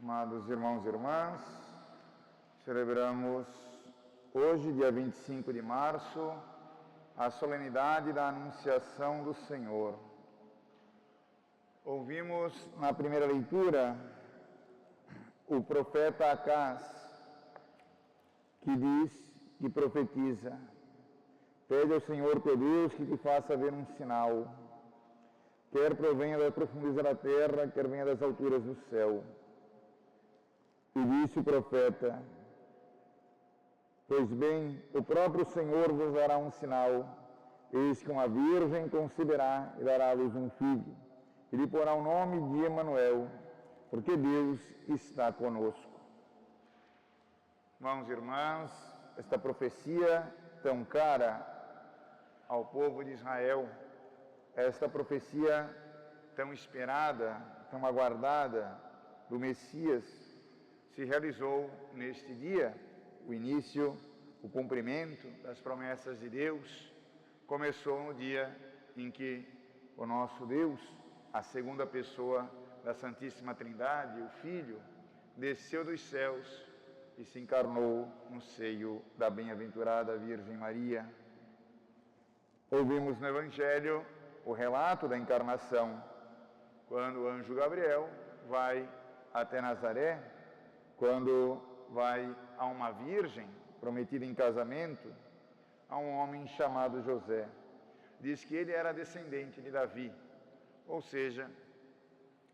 Amados irmãos e irmãs, celebramos hoje, dia 25 de março, a solenidade da Anunciação do Senhor. Ouvimos na primeira leitura o profeta Acás, que diz, que profetiza: pede ao Senhor teu Deus que te faça ver um sinal, quer provenha da profundeza da terra, quer venha das alturas do céu. E disse o profeta: pois bem, o próprio Senhor vos dará um sinal, eis que uma virgem conceberá e dará à luz um filho, e lhe porá o nome de Emanuel, porque Deus está conosco. Irmãos e irmãs, esta profecia tão cara ao povo de Israel, esta profecia tão esperada, tão aguardada do Messias, se realizou neste dia. O início, o cumprimento das promessas de Deus começou no dia em que o nosso Deus, a segunda pessoa da Santíssima Trindade, o Filho, desceu dos céus e se encarnou no seio da bem-aventurada Virgem Maria. Ouvimos no Evangelho o relato da encarnação, quando o anjo Gabriel vai até Nazaré, quando vai a uma virgem prometida em casamento, a um homem chamado José. Diz que ele era descendente de Davi, ou seja,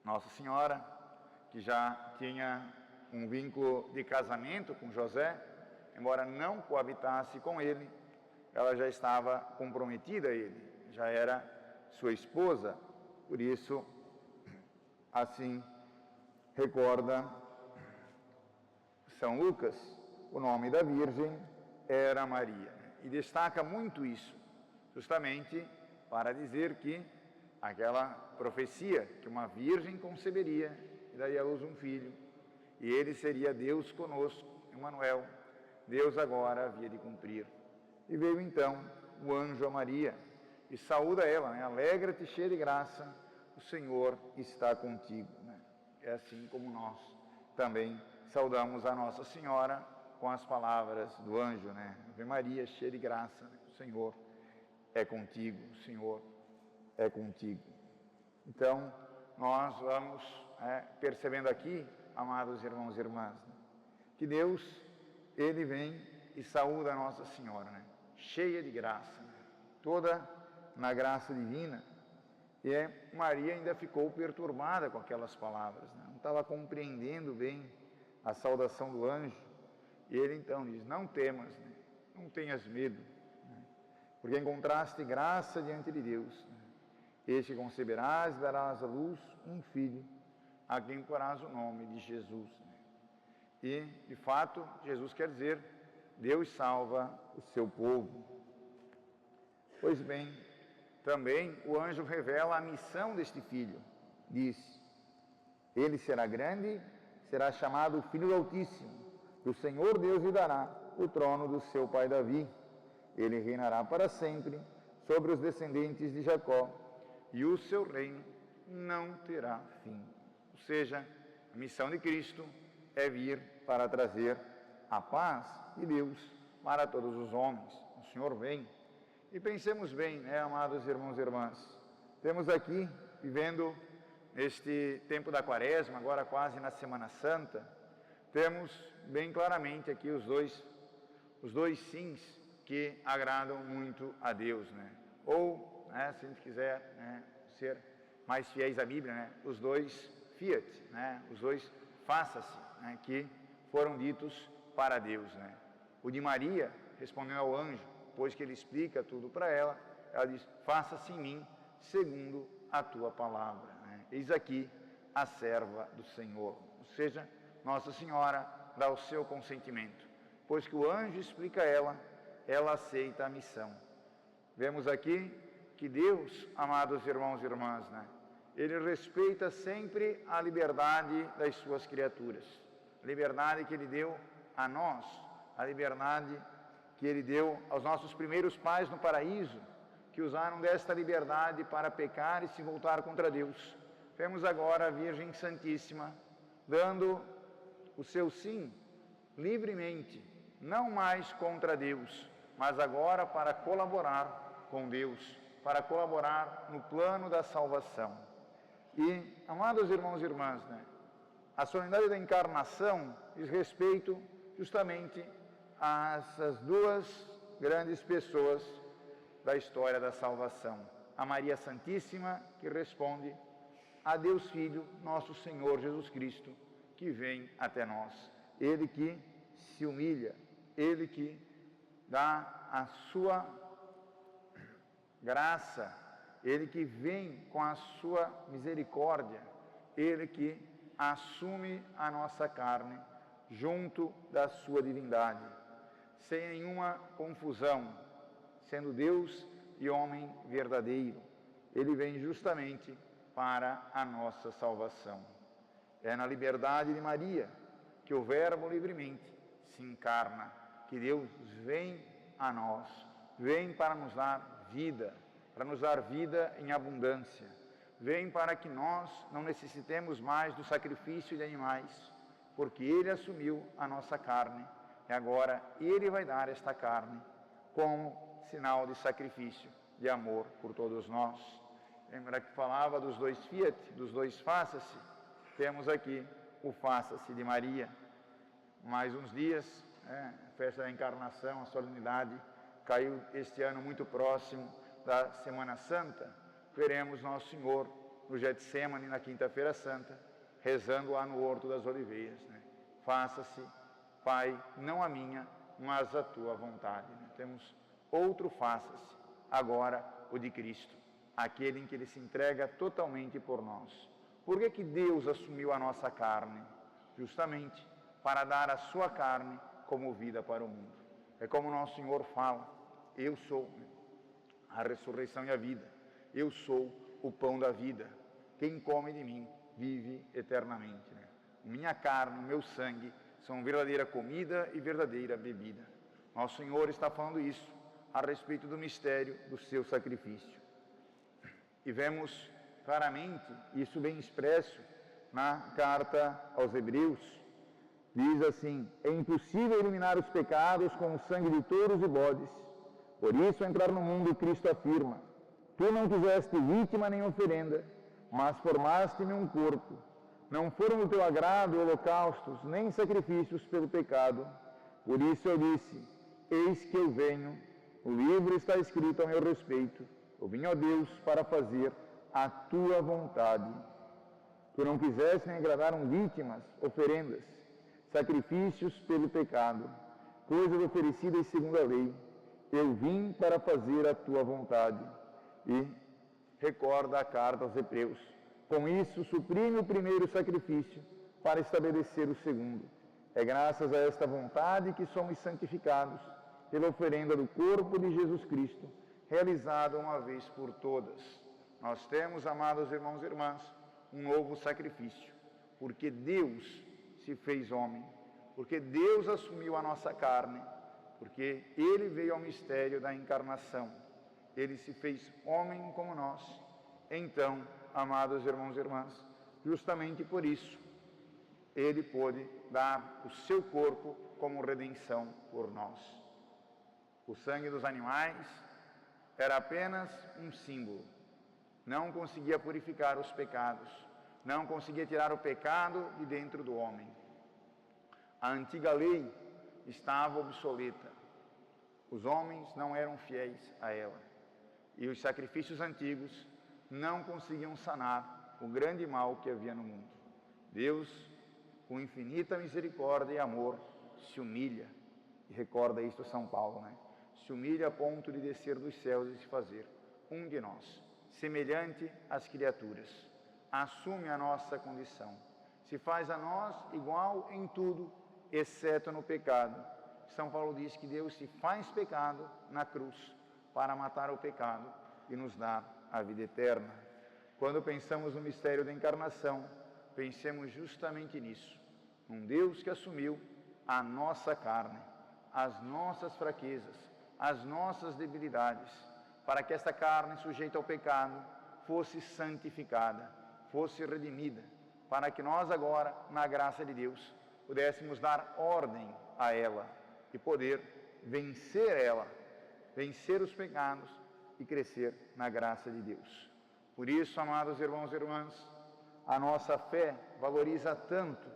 Nossa Senhora, que já tinha um vínculo de casamento com José, embora não coabitasse com ele, ela já estava comprometida a ele, já era sua esposa. Por isso, assim recorda São Lucas, o nome da Virgem era Maria. E destaca muito isso, justamente para dizer que aquela profecia, que uma virgem conceberia e daria à luz um filho, e ele seria Deus conosco, Emanuel, Deus agora havia de cumprir. E veio então o anjo a Maria e saúda ela, né? Alegra-te, cheia de graça, o Senhor está contigo. Né? É assim como nós também saudamos a Nossa Senhora com as palavras do anjo, né? Ave Maria, cheia de graça, né? O Senhor é contigo, o Senhor é contigo. Então, nós vamos percebendo aqui, amados irmãos e irmãs, né? Que Deus, Ele vem e saúda a Nossa Senhora, né? Cheia de graça, né? Toda na graça divina. E Maria ainda ficou perturbada com aquelas palavras, né? Não estava compreendendo bem a saudação do anjo. E ele então diz: não temas, né? Não tenhas medo, né? Porque encontraste graça diante de Deus, né? Este conceberás e darás à luz um filho, a quem porás o nome de Jesus, né? E, de fato, Jesus quer dizer: Deus salva o seu povo. Pois bem, também o anjo revela a missão deste filho. Diz: ele será grande, será chamado Filho do Altíssimo, e o Senhor Deus lhe dará o trono do seu pai Davi. Ele reinará para sempre sobre os descendentes de Jacó, e o seu reino não terá fim. Ou seja, a missão de Cristo é vir para trazer a paz de Deus para todos os homens. O Senhor vem. E pensemos bem, né, amados irmãos e irmãs, temos aqui, vivendo este tempo da Quaresma, agora quase na Semana Santa, temos bem claramente aqui os dois sims que agradam muito a Deus, né? Ou, né, se a gente quiser, né, ser mais fiéis à Bíblia, né, os dois fiat, né, os dois faça-se, né, que foram ditos para Deus, né? O de Maria, respondendo ao anjo, depois que ele explica tudo para ela, ela diz: faça-se em mim segundo a tua palavra, né? Eis aqui a serva do Senhor. Ou seja, Nossa Senhora dá o seu consentimento. Pois que o anjo explica a ela, ela aceita a missão. Vemos aqui que Deus, amados irmãos e irmãs, né, Ele respeita sempre a liberdade das suas criaturas. A liberdade que Ele deu a nós, a liberdade que Ele deu aos nossos primeiros pais no paraíso, que usaram desta liberdade para pecar e se voltar contra Deus. Vemos agora a Virgem Santíssima dando o seu sim livremente, não mais contra Deus, mas agora para colaborar com Deus, para colaborar no plano da salvação. E, amados irmãos e irmãs, a solenidade da encarnação diz respeito justamente a essas duas grandes pessoas da história da salvação. A Maria Santíssima, que responde a Deus Filho, nosso Senhor Jesus Cristo, que vem até nós. Ele que se humilha, Ele que dá a sua graça, Ele que vem com a sua misericórdia, Ele que assume a nossa carne junto da sua divindade, sem nenhuma confusão, sendo Deus e homem verdadeiro. Ele vem justamente para a nossa salvação. É na liberdade de Maria que o Verbo livremente se encarna, que Deus vem a nós, vem para nos dar vida em abundância, vem para que nós não necessitemos mais do sacrifício de animais, porque Ele assumiu a nossa carne e agora Ele vai dar esta carne como sinal de sacrifício, de amor por todos nós. Lembra que falava dos dois fiat, dos dois faça-se? Temos aqui o faça-se de Maria. Mais uns dias, a festa da encarnação, a solenidade, caiu este ano muito próximo da Semana Santa. Veremos Nosso Senhor no Getsemane, na Quinta-feira Santa, rezando lá no Horto das Oliveiras. Faça-se, Pai, não a minha, mas a tua vontade. Temos outro faça-se, agora o de Cristo, aquele em que Ele se entrega totalmente por nós. Por que Deus assumiu a nossa carne? Justamente para dar a sua carne como vida para o mundo. É como Nosso Senhor fala: eu sou a ressurreição e a vida, eu sou o pão da vida, quem come de mim vive eternamente. Minha carne, meu sangue são verdadeira comida e verdadeira bebida. Nosso Senhor está falando isso a respeito do mistério do seu sacrifício. E vemos claramente isso bem expresso na carta aos Hebreus. Diz assim: é impossível eliminar os pecados com o sangue de touros e bodes. Por isso, ao entrar no mundo, Cristo afirma: tu não quiseste vítima nem oferenda, mas formaste-me um corpo. Não foram do teu agrado holocaustos, nem sacrifícios pelo pecado. Por isso eu disse: eis que eu venho. O livro está escrito a meu respeito. Eu vim, ó Deus, para fazer a tua vontade. Tu não quiseste nem agradaram vítimas, oferendas, sacrifícios pelo pecado, coisas oferecidas segundo a lei. Eu vim para fazer a tua vontade. E recorda a carta aos Hebreus: com isso suprime o primeiro sacrifício para estabelecer o segundo. É graças a esta vontade que somos santificados pela oferenda do corpo de Jesus Cristo, realizada uma vez por todas. Nós temos, amados irmãos e irmãs, um novo sacrifício, porque Deus se fez homem, porque Deus assumiu a nossa carne, porque Ele veio ao mistério da encarnação. Ele se fez homem como nós. Então, amados irmãos e irmãs, justamente por isso, Ele pôde dar o seu corpo como redenção por nós. O sangue dos animais era apenas um símbolo. Não conseguia purificar os pecados, não conseguia tirar o pecado de dentro do homem. A antiga lei estava obsoleta. Os homens não eram fiéis a ela. E os sacrifícios antigos não conseguiam sanar o grande mal que havia no mundo. Deus, com infinita misericórdia e amor, se humilha. E recorda isto São Paulo, Se humilha a ponto de descer dos céus e se fazer um de nós, semelhante às criaturas. Assume a nossa condição. Se faz a nós igual em tudo, exceto no pecado. São Paulo diz que Deus se faz pecado na cruz para matar o pecado e nos dar a vida eterna. Quando pensamos no mistério da encarnação, pensemos justamente nisso. Um Deus que assumiu a nossa carne, as nossas fraquezas, as nossas debilidades, para que esta carne sujeita ao pecado fosse santificada, fosse redimida, para que nós agora, na graça de Deus, pudéssemos dar ordem a ela e poder vencer ela, vencer os pecados e crescer na graça de Deus. Por isso, amados irmãos e irmãs, a nossa fé valoriza tanto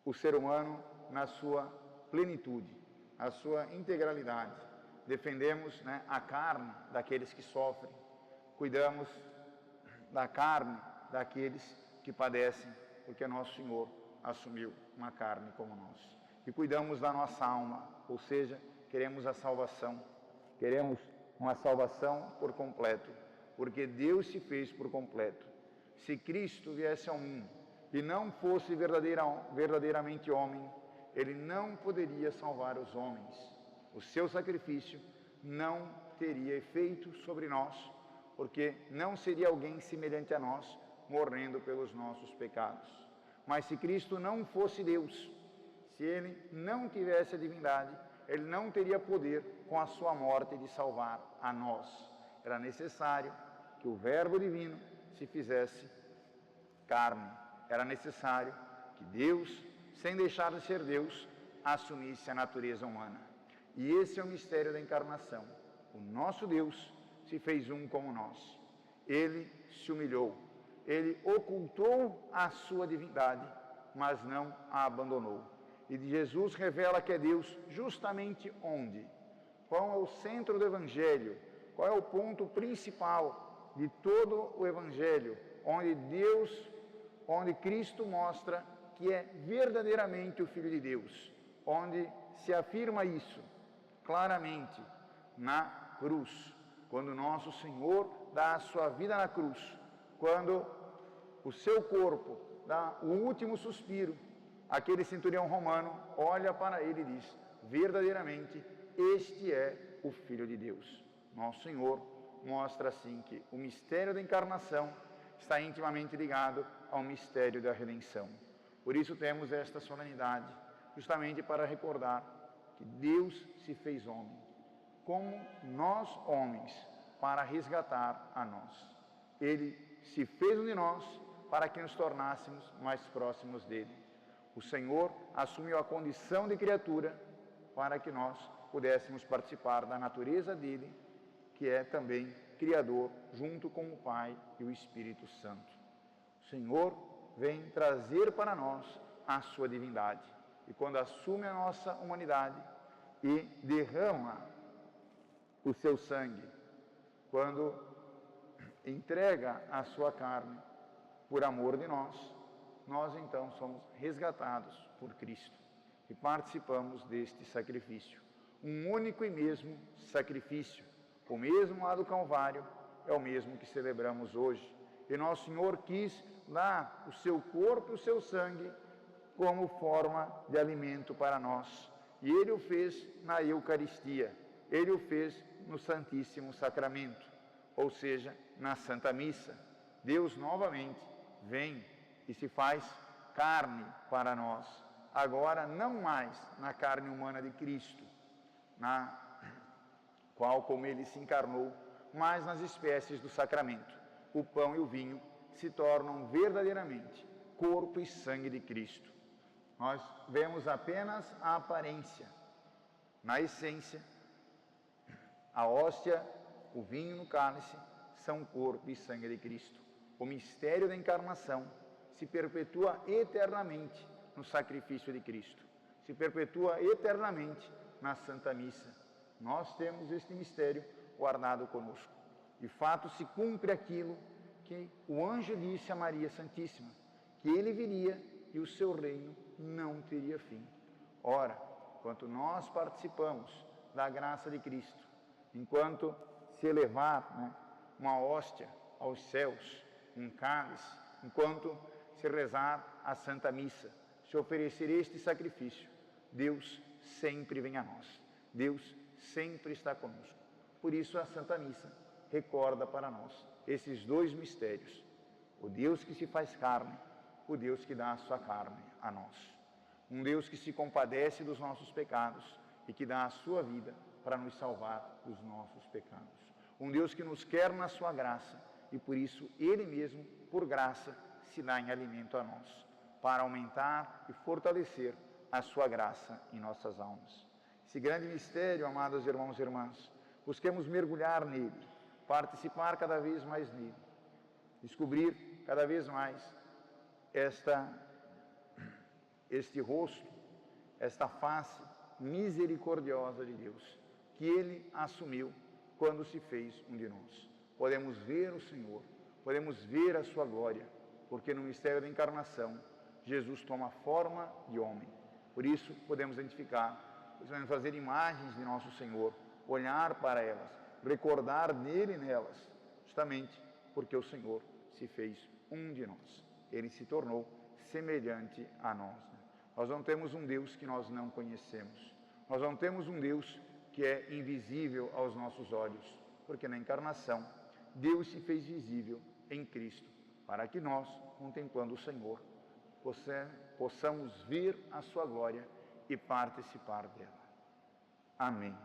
o ser humano na sua plenitude, a sua integralidade. Defendemos, a carne daqueles que sofrem, cuidamos da carne daqueles que padecem, porque nosso Senhor assumiu uma carne como nós. E cuidamos da nossa alma, ou seja, queremos a salvação, queremos uma salvação por completo, porque Deus se fez por completo. Se Cristo viesse ao mundo e não fosse verdadeiramente homem, Ele não poderia salvar os homens. O seu sacrifício não teria efeito sobre nós, porque não seria alguém semelhante a nós, morrendo pelos nossos pecados. Mas se Cristo não fosse Deus, se Ele não tivesse a divindade, Ele não teria poder com a sua morte de salvar a nós. Era necessário que o Verbo divino se fizesse carne. Era necessário que Deus, sem deixar de ser Deus, assumisse a natureza humana. E esse é o mistério da encarnação. O nosso Deus se fez um como nós. Ele se humilhou. Ele ocultou a sua divindade, mas não a abandonou. E Jesus revela que é Deus justamente onde? Qual é o centro do Evangelho? Qual é o ponto principal de todo o Evangelho? Onde Cristo mostra que é verdadeiramente o Filho de Deus. Onde se afirma isso claramente na cruz. Quando nosso Senhor dá a sua vida na cruz. Quando o seu corpo dá o último suspiro, aquele centurião romano olha para ele e diz: verdadeiramente, este é o Filho de Deus. Nosso Senhor mostra assim que o mistério da encarnação está intimamente ligado ao mistério da redenção. Por isso temos esta solenidade, justamente para recordar que Deus se fez homem, como nós homens, para resgatar a nós. Ele se fez um de nós para que nos tornássemos mais próximos dele. O Senhor assumiu a condição de criatura para que nós pudéssemos participar da natureza dele, que é também Criador, junto com o Pai e o Espírito Santo. O Senhor vem trazer para nós a sua divindade. E quando assume a nossa humanidade e derrama o seu sangue, quando entrega a sua carne por amor de nós, nós então somos resgatados por Cristo e participamos deste sacrifício. Um único e mesmo sacrifício, o mesmo lá do Calvário, é o mesmo que celebramos hoje. E nosso Senhor quis dar o seu corpo e o seu sangue como forma de alimento para nós. E Ele o fez na Eucaristia, Ele o fez no Santíssimo Sacramento, ou seja, na Santa Missa. Deus novamente vem e se faz carne para nós. Agora, não mais na carne humana de Cristo, na qual, como Ele se encarnou, mas nas espécies do sacramento. O pão e o vinho se tornam verdadeiramente corpo e sangue de Cristo. Nós vemos apenas a aparência. Na essência, a hóstia, o vinho no cálice, são corpo e sangue de Cristo. O mistério da encarnação se perpetua eternamente no sacrifício de Cristo. Se perpetua eternamente na Santa Missa. Nós temos este mistério guardado conosco. De fato, se cumpre aquilo que o anjo disse a Maria Santíssima, que ele viria e o seu reino não teria fim. Ora, enquanto nós participamos da graça de Cristo, enquanto se elevar uma hóstia aos céus, um cálice, enquanto se rezar a Santa Missa, se oferecer este sacrifício, Deus sempre vem a nós. Deus sempre está conosco. Por isso a Santa Missa recorda para nós esses dois mistérios: o Deus que se faz carne, o Deus que dá a sua carne a nós. Um Deus que se compadece dos nossos pecados e que dá a sua vida para nos salvar dos nossos pecados. Um Deus que nos quer na sua graça e por isso Ele mesmo, por graça, se dá em alimento a nós. para aumentar e fortalecer a sua graça em nossas almas. Esse grande mistério, amados irmãos e irmãs, busquemos mergulhar nele, participar cada vez mais nele, descobrir cada vez mais este rosto, esta face misericordiosa de Deus, que Ele assumiu quando se fez um de nós. Podemos ver o Senhor, podemos ver a sua glória, porque no mistério da encarnação, Jesus toma forma de homem. Por isso, podemos identificar, podemos fazer imagens de nosso Senhor, olhar para elas, recordar nele e nelas, justamente porque o Senhor se fez um de nós. Ele se tornou semelhante a nós. Nós não temos um Deus que nós não conhecemos. Nós não temos um Deus que é invisível aos nossos olhos, porque na encarnação, Deus se fez visível em Cristo, para que nós, contemplando o Senhor, possamos ver a sua glória e participar dela. Amém.